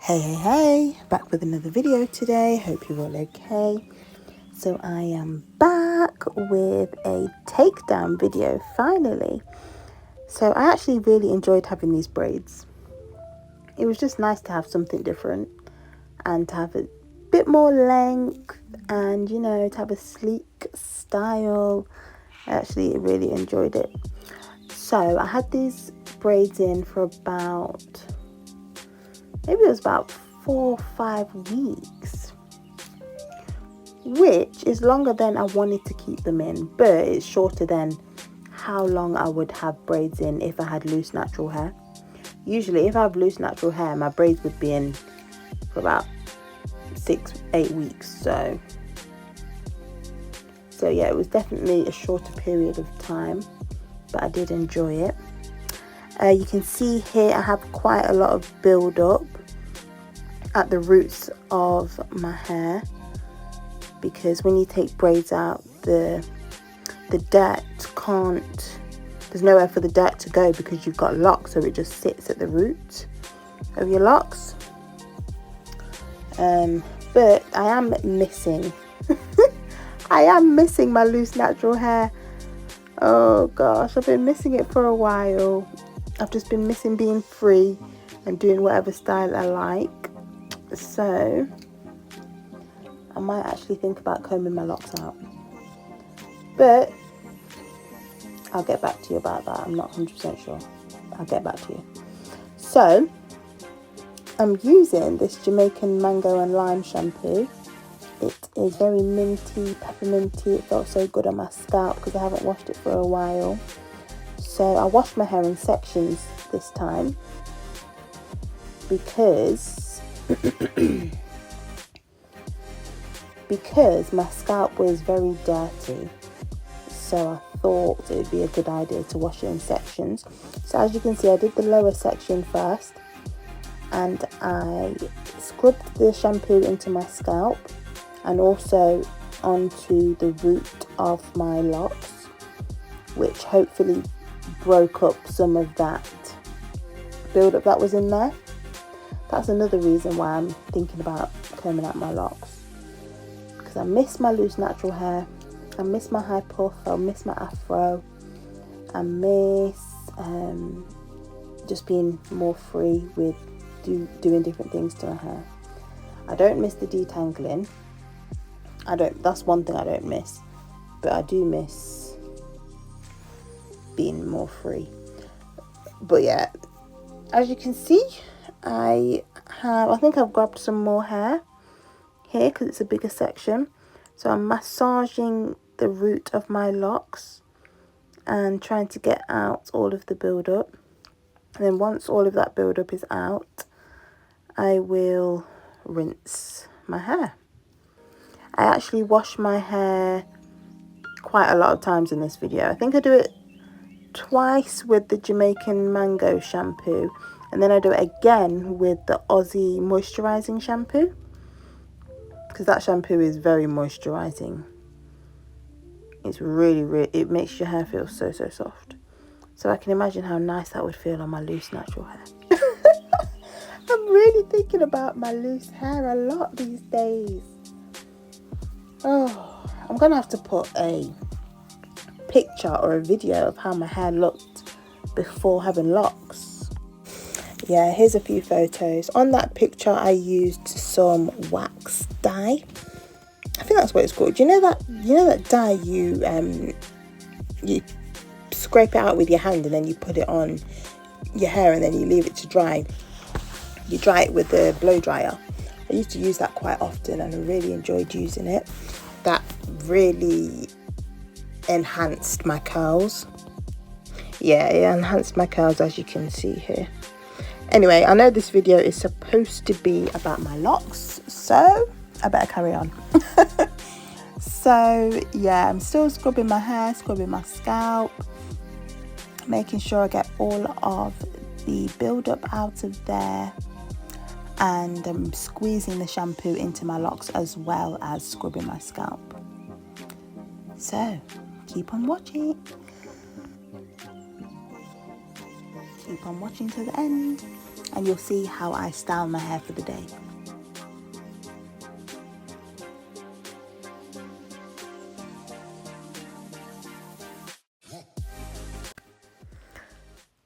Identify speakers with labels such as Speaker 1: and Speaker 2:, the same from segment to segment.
Speaker 1: Hey, back with another video today. Hope you're all okay. So I am back with a takedown video finally. So I actually really enjoyed having these braids. It was just nice to have something different and to have a bit more length and, you know, to have a sleek style. I actually really enjoyed it. So I had these braids in for about, maybe it was about 4 or 5 weeks, which is longer than I wanted to keep them in, but it's shorter than how long I would have braids in if I had loose natural hair. Usually if I have loose natural hair, my braids would be in for about 6-8 weeks. So yeah, it was definitely a shorter period of time, but I did enjoy it. You can see here I have quite a lot of build up at the roots of my hair, because when you take braids out, the dirt can't, there's nowhere for the dirt to go because you've got locks, so it just sits at the root of your locks. But I am missing I am missing my loose natural hair. Oh gosh, I've been missing it for a while. I've just been missing being free and doing whatever style I like. So I might actually think about combing my locks out, but I'll get back to you about that. I'm not 100% sure. I'll get back to you. So I'm using this Jamaican mango and lime shampoo. It is very minty, pepperminty. It felt so good on my scalp because I haven't washed it for a while. So I washed my hair in sections this time because my scalp was very dirty. So I thought it would be a good idea to wash it in sections. So as you can see, I did the lower section first and I scrubbed the shampoo into my scalp and also onto the root of my locks, which hopefully broke up some of that build-up that was in there. That's another reason why I'm thinking about combing out my locks, because I miss my loose natural hair, I miss my high puff, I miss my afro, I miss just being more free with doing different things to my hair. I don't miss the detangling. That's one thing I don't miss, but I do miss being more free. But yeah, as you can see, I think I've grabbed some more hair here because it's a bigger section. So I'm massaging the root of my locks and trying to get out all of the build-up. And then once all of that build-up is out, I will rinse my hair. I actually wash my hair quite a lot of times in this video. I think I do it twice with the Jamaican mango shampoo, and then I do it again with the Aussie moisturizing shampoo, because that shampoo is very moisturizing. It's really, it makes your hair feel so soft. So I can imagine how nice that would feel on my loose natural hair. I'm really thinking about my loose hair a lot these days. Oh, I'm gonna have to put a picture or a video of how my hair looked before having locks. Yeah, here's a few photos. On that picture I used some wax dye. I think that's what it's called. You know that dye you scrape it out with your hand and then you put it on your hair and then you leave it to dry. You dry it with the blow dryer. I used to use that quite often and I really enjoyed using it. That really enhanced my curls. Yeah, it enhanced my curls, as you can see here. Anyway, I know this video is supposed to be about my locks, so I better carry on. So yeah, I'm still scrubbing my hair, scrubbing my scalp, making sure I get all of the build-up out of there, and I'm squeezing the shampoo into my locks as well as scrubbing my scalp. So keep on watching. Keep on watching to the end and you'll see how I style my hair for the day.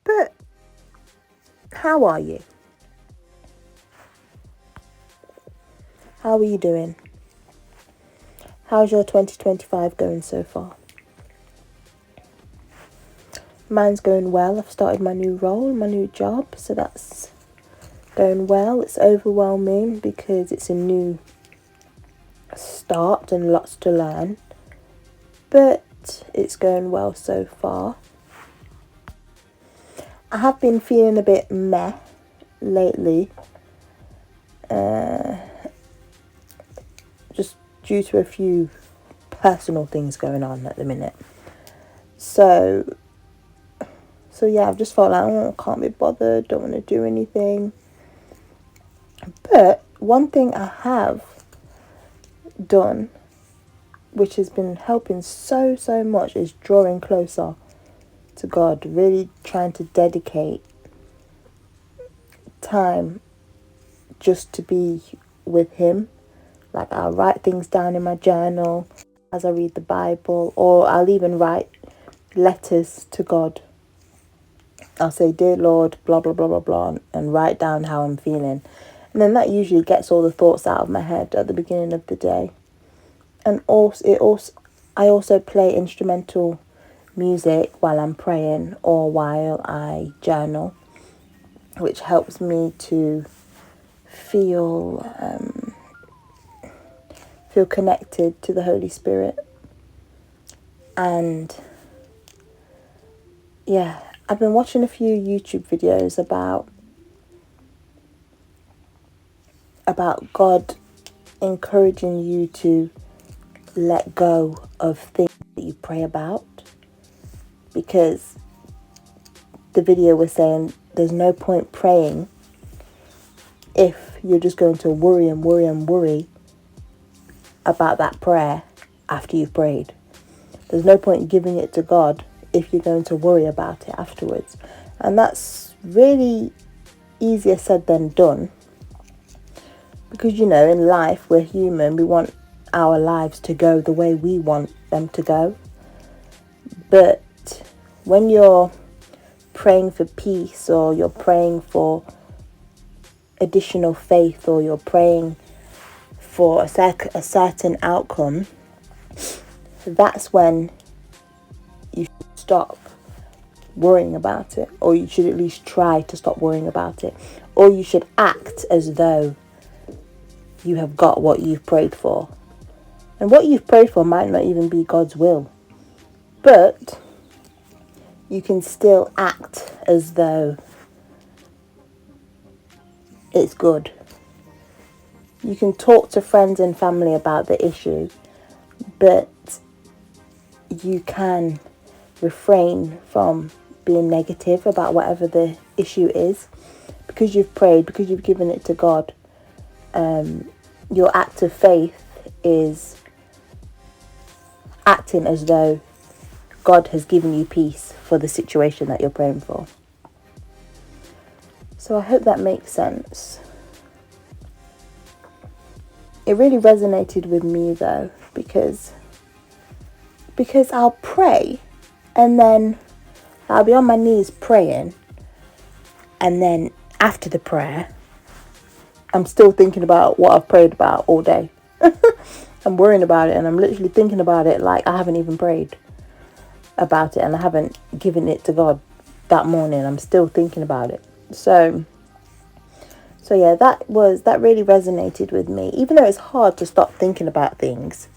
Speaker 1: But how are you? How are you doing? How's your 2025 going so far? Mine's going well. I've started my new role, my new job, so that's going well. It's overwhelming because it's a new start and lots to learn, but it's going well so far. I have been feeling a bit meh lately, just due to a few personal things going on at the minute. So yeah, I've just felt like, I can't be bothered, don't want to do anything. But one thing I have done, which has been helping so much, is drawing closer to God, really trying to dedicate time just to be with Him. Like, I'll write things down in my journal as I read the Bible, or I'll even write letters to God. I'll say, "Dear Lord, blah, blah, blah, blah, blah," and write down how I'm feeling. And then that usually gets all the thoughts out of my head at the beginning of the day. And I also play instrumental music while I'm praying or while I journal, which helps me to feel connected to the Holy Spirit. And yeah, I've been watching a few YouTube videos about God encouraging you to let go of things that you pray about, because the video was saying there's no point praying if you're just going to worry and worry and worry about that prayer after you've prayed. There's no point giving it to God if you're going to worry about it afterwards. And that's really easier said than done, because, in life, we're human. We want our lives to go the way we want them to go. But when you're praying for peace, or you're praying for additional faith, or you're praying for a certain outcome, that's when you should stop worrying about it, or you should at least try to stop worrying about it, or you should act as though you have got what you've prayed for. And what you've prayed for might not even be God's will, but you can still act as though it's good. You can talk to friends and family about the issue, but you can refrain from being negative about whatever the issue is, because you've prayed, because you've given it to God. Your act of faith is acting as though God has given you peace for the situation that you're praying for. So I hope that makes sense. It really resonated with me though, because I'll pray, and then I'll be on my knees praying, and then after the prayer, I'm still thinking about what I've prayed about all day. I'm worrying about it, and I'm literally thinking about it like I haven't even prayed about it, and I haven't given it to God that morning. I'm still thinking about it. So yeah, that really resonated with me. Even though it's hard to stop thinking about things,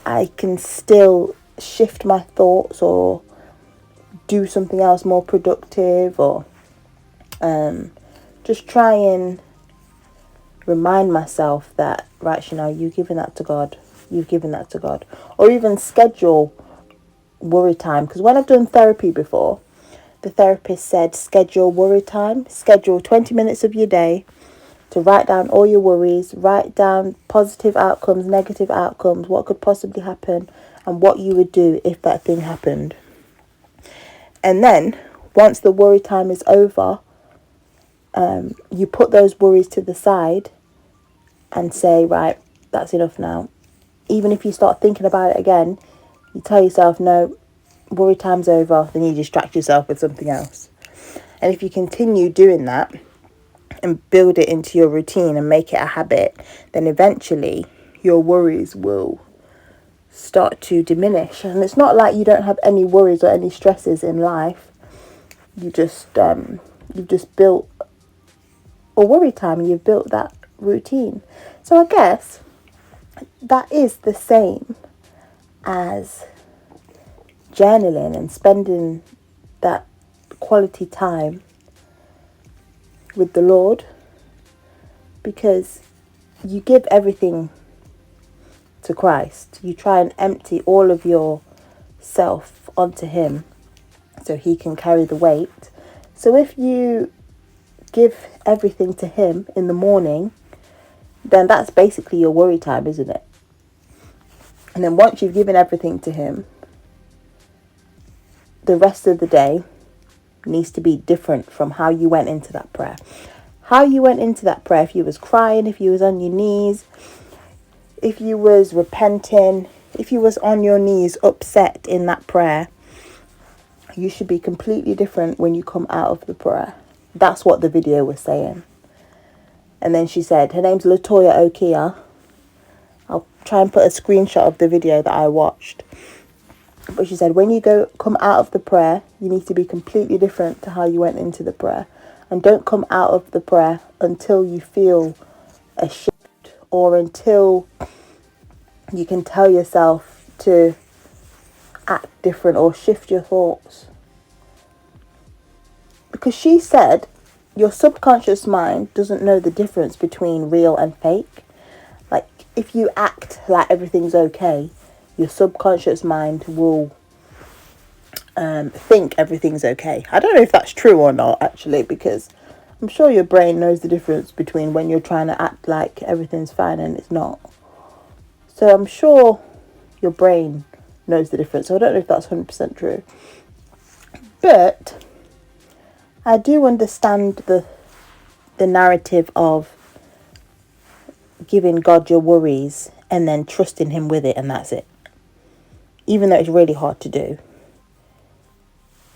Speaker 1: I can still shift my thoughts or do something else more productive, or just try and remind myself that, right, Chanel, you've given that to God. Or even schedule worry time. Because when I've done therapy before, the therapist said schedule worry time. Schedule 20 minutes of your day to write down all your worries, write down positive outcomes, negative outcomes, what could possibly happen, and what you would do if that thing happened. And then, once the worry time is over, you put those worries to the side and say, right, that's enough now. Even if you start thinking about it again, you tell yourself, no, worry time's over. Then you distract yourself with something else. And if you continue doing that and build it into your routine and make it a habit, then eventually your worries will start to diminish. And it's not like you don't have any worries or any stresses in life. You've just built a worry time. You've built that routine. So I guess that is the same as journaling and spending that quality time with the Lord, because you give everything to Christ. You try and empty all of yourself onto Him so He can carry the weight. So if you give everything to Him in the morning, then that's basically your worry time, isn't it? And then once you've given everything to Him, the rest of the day needs to be different from how you went into that prayer. How you went into that prayer, if you was crying, if you was on your knees, if you was repenting, if you was on your knees upset in that prayer, you should be completely different when you come out of the prayer. That's what the video was saying. And then she said, her name's Latoya Okia. I'll try and put a screenshot of the video that I watched. But she said, when you come out of the prayer, you need to be completely different to how you went into the prayer. And don't come out of the prayer until you feel a shift, or until you can tell yourself to act different or shift your thoughts. Because she said your subconscious mind doesn't know the difference between real and fake. Like, if you act like everything's okay, your subconscious mind will think everything's okay. I don't know if that's true or not, actually, because I'm sure your brain knows the difference between when you're trying to act like everything's fine and it's not. So I'm sure your brain knows the difference. So I don't know if that's 100% true. But I do understand the narrative of giving God your worries and then trusting Him with it, and that's it. Even though it's really hard to do.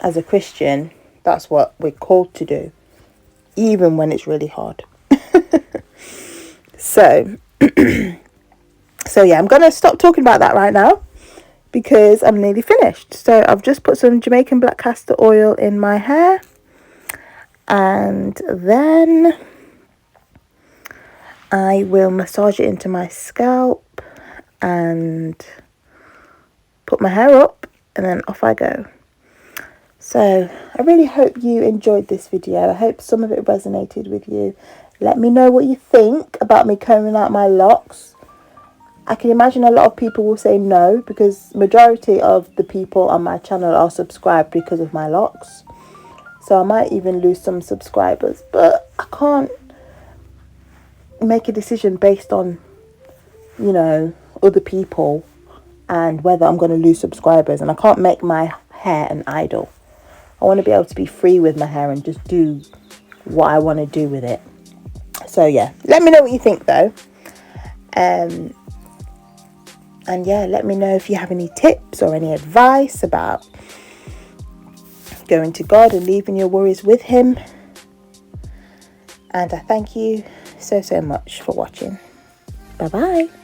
Speaker 1: As a Christian, that's what we're called to do, even when it's really hard. So yeah, I'm going to stop talking about that right now because I'm nearly finished. So I've just put some Jamaican black castor oil in my hair, and then I will massage it into my scalp and put my hair up, and then off I go. So I really hope you enjoyed this video. I hope some of it resonated with you. Let me know what you think about me combing out my locks. I can imagine a lot of people will say no, because majority of the people on my channel are subscribed because of my locks. So I might even lose some subscribers, but I can't make a decision based on, you know, other people and whether I'm going to lose subscribers. And I can't make my hair an idol. I want to be able to be free with my hair and just do what I want to do with it. So yeah, let me know what you think though. And yeah, let me know if you have any tips or any advice about going to God and leaving your worries with Him. And I thank you so much for watching. Bye bye.